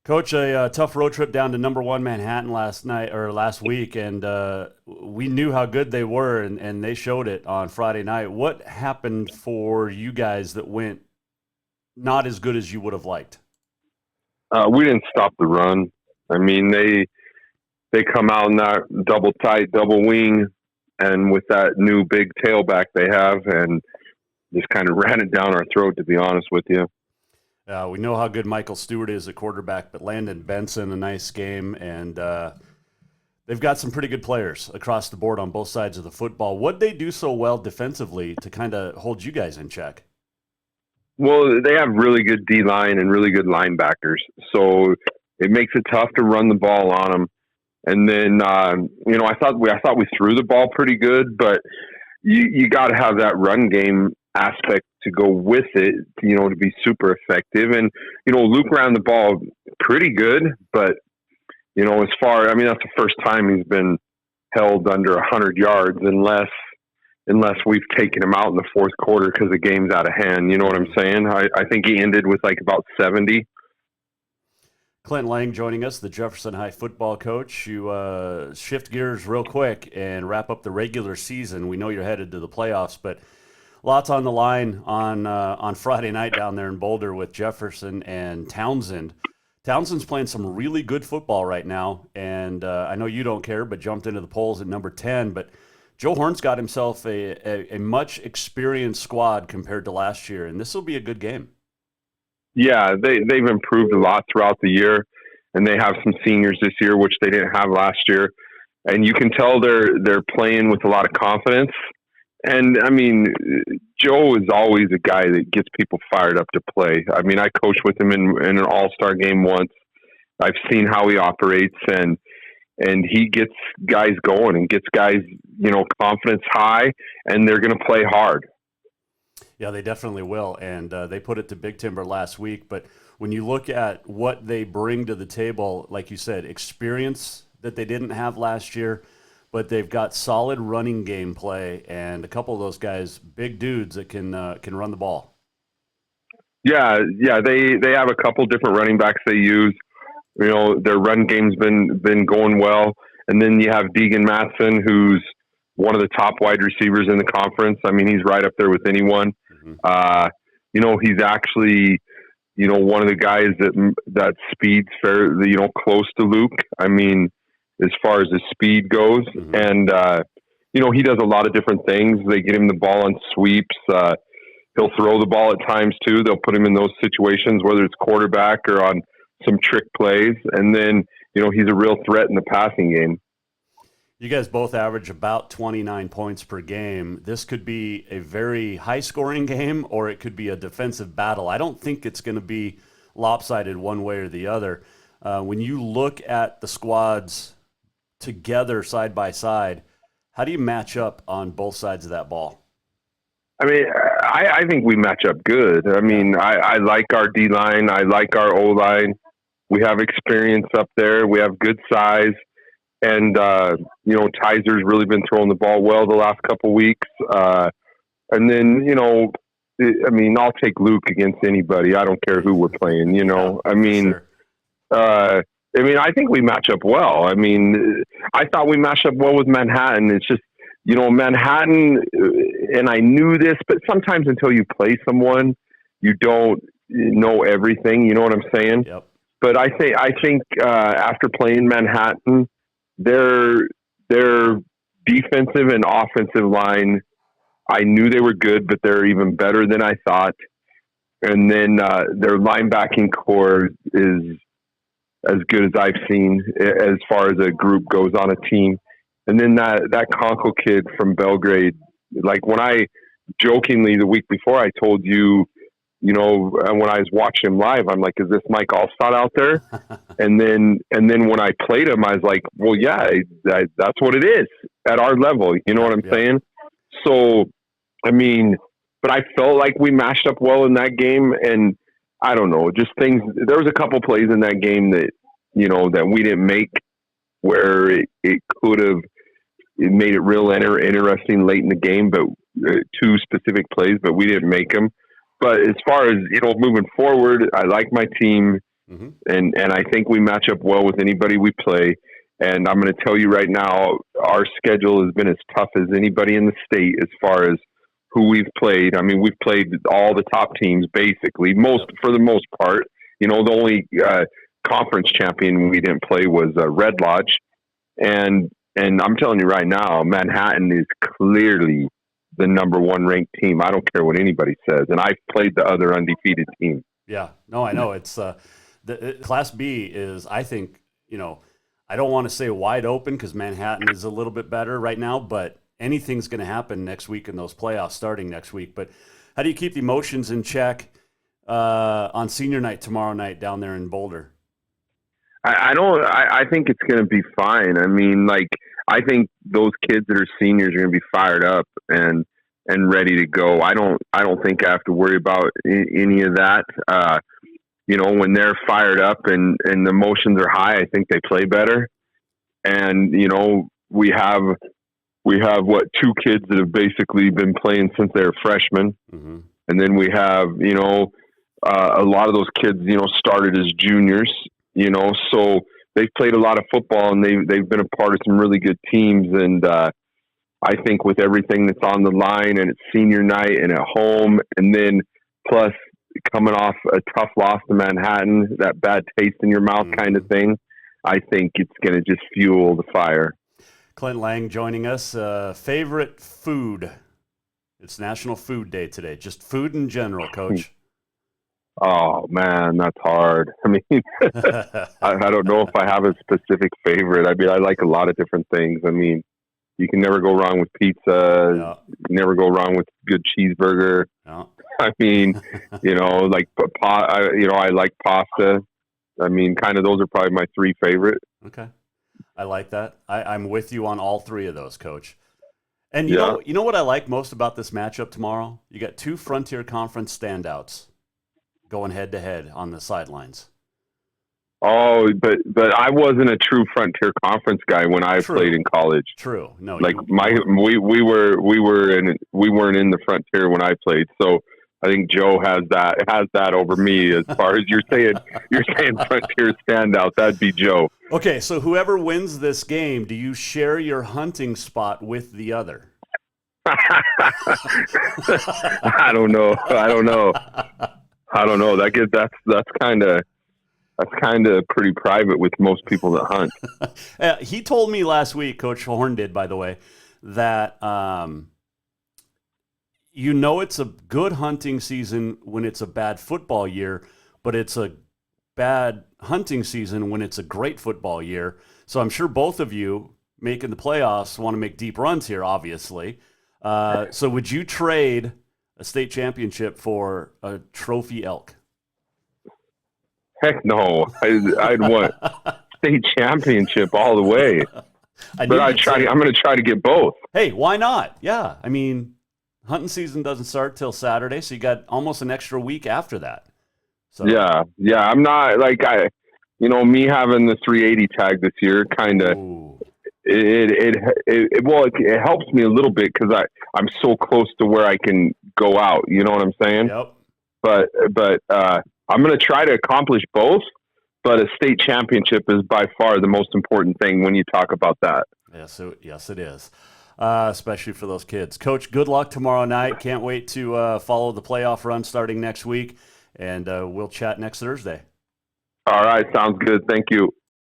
Coach, a tough road trip down to number one Manhattan last week, and we knew how good they were, and they showed it on Friday night. What happened for you guys that went not as good as you would have liked? We didn't stop the run. I mean, they come out in that double tight, double wing, and with that new big tailback they have, and just kind of ran it down our throat, to be honest with you. We know how good Michael Stewart is at quarterback, but Landon Benson, a nice game, and they've got some pretty good players across the board on both sides of the football. What'd they do so well defensively to kind of hold you guys in check? Well, they have really good D-line and really good linebackers, so it makes it tough to run the ball on them. And then, I thought we threw the ball pretty good, but you got to have that run game aspect to go with it, to be super effective. And, Luke ran the ball pretty good, but, that's the first time he's been held under 100 yards unless we've taken him out in the fourth quarter because the game's out of hand. You know what I'm saying? I think he ended with like about 70. Clint Layng joining us, the Jefferson High football coach. You shift gears real quick and wrap up the regular season. We know you're headed to the playoffs, but lots on the line on Friday night down there in Boulder with Jefferson and Townsend. Townsend's playing some really good football right now, and I know you don't care, but jumped into the polls at number 10. But Joe Horn's got himself a much experienced squad compared to last year, and this will be a good game. Yeah, they've improved a lot throughout the year, and they have some seniors this year, which they didn't have last year. And you can tell they're playing with a lot of confidence. And, I mean, Joe is always a guy that gets people fired up to play. I mean, I coached with him in an all-star game once. I've seen how he operates, and he gets guys going and gets guys, confidence high, and they're going to play hard. Yeah, they definitely will, and they put it to Big Timber last week. But when you look at what they bring to the table, like you said, experience that they didn't have last year, but they've got solid running game play and a couple of those guys, big dudes that can run the ball. Yeah, they have a couple different running backs they use. Their run game's been going well, and then you have Deegan Matson, who's one of the top wide receivers in the conference. I mean, he's right up there with anyone. Mm-hmm. He's actually, one of the guys that speeds fairly, close to Luke. I mean, as far as his speed goes. Mm-hmm. And, he does a lot of different things. They get him the ball on sweeps. He'll throw the ball at times too. They'll put him in those situations, whether it's quarterback or on some trick plays. And then, he's a real threat in the passing game. You guys both average about 29 points per game. This could be a very high-scoring game, or it could be a defensive battle. I don't think it's going to be lopsided one way or the other. When you look at the squads together side by side, how do you match up on both sides of that ball? I mean, I think we match up good. I mean, I like our D-line. I like our O-line. We have experience up there. We have good size. And, Tiser's really been throwing the ball well the last couple weeks. And then, I'll take Luke against anybody. I don't care who we're playing, Sure. I think we match up well. I mean, I thought we matched up well with Manhattan. It's just, Manhattan, and I knew this, but sometimes until you play someone, you don't know everything. You know what I'm saying? Yep. But I think after playing Manhattan, their defensive and offensive line, I knew they were good, but they're even better than I thought. And then their linebacking core is as good as I've seen as far as a group goes on a team. And then that Conkle kid from Belgrade, like when I jokingly the week before I told you, when I was watching him live, I'm like, is this Mike Allstott out there? and then when I played him, I was like, well, yeah, that's what it is at our level. You know what I'm saying? So, but I felt like we matched up well in that game. And I don't know, just things. There was a couple plays in that game that, that we didn't make where it could have made it real interesting late in the game, but two specific plays, but we didn't make them. But as far as, moving forward, I like my team. And I think we match up well with anybody we play. And I'm going to tell you right now, our schedule has been as tough as anybody in the state as far as who we've played. I mean, we've played all the top teams basically, for the most part. You know, the only conference champion we didn't play was Red Lodge, and I'm telling you right now, Manhattan is clearly the number one ranked team. I don't care what anybody says, and I've played the other undefeated team. Yeah, no, I know it's the Class B is. I think I don't want to say wide open because Manhattan is a little bit better right now, but anything's going to happen next week in those playoffs starting next week. But how do you keep the emotions in check on senior night tomorrow night down there in Boulder? I think it's going to be fine. I mean, I think those kids that are seniors are going to be fired up and ready to go. I don't think I have to worry about any of that. When they're fired up and the emotions are high, I think they play better. And, we have two kids that have basically been playing since they were freshmen. Mm-hmm. And then we have, a lot of those kids, started as juniors, so they've played a lot of football and they've been a part of some really good teams. And, I think with everything that's on the line and it's senior night and at home, and then plus coming off a tough loss to Manhattan, that bad taste in your mouth kind of thing, I think it's going to just fuel the fire. Clint Layng joining us. Favorite food? It's National Food Day today. Just food in general, Coach. Oh, man, that's hard. I mean, I don't know if I have a specific favorite. I mean, I like a lot of different things. I mean, you can never go wrong with pizza. Yeah. You can never go wrong with good cheeseburger. Yeah. I mean, I like pasta. I mean, kind of those are probably my three favorite. Okay. I like that. I'm with you on all three of those, Coach. And you know what I like most about this matchup tomorrow? You got two Frontier Conference standouts going head-to-head on the sidelines. Oh, but I wasn't a true Frontier Conference guy when I played in college. True. No, we weren't in the Frontier when I played. So I think Joe has that over me as far as you're saying Frontier standout. That'd be Joe. Okay, so whoever wins this game, do you share your hunting spot with the other? I don't know. That's kind of pretty private with most people that hunt. He told me last week, Coach Horn did, by the way, that it's a good hunting season when it's a bad football year, but it's a bad hunting season when it's a great football year. So I'm sure both of you making the playoffs want to make deep runs here, obviously. So would you trade a state championship for a trophy elk? Heck no. I'd want state championship all the way. I'm going to try to get both. Hey, why not? Yeah. I mean, hunting season doesn't start till Saturday, so you got almost an extra week after that. So yeah. I'm not me having the 380 tag this year kind of it helps me a little bit because I'm so close to where I can go out. You know what I'm saying? Yep. But I'm going to try to accomplish both, but a state championship is by far the most important thing when you talk about that. Yes, it is, especially for those kids. Coach, good luck tomorrow night. Can't wait to follow the playoff run starting next week, and we'll chat next Thursday. All right, sounds good. Thank you.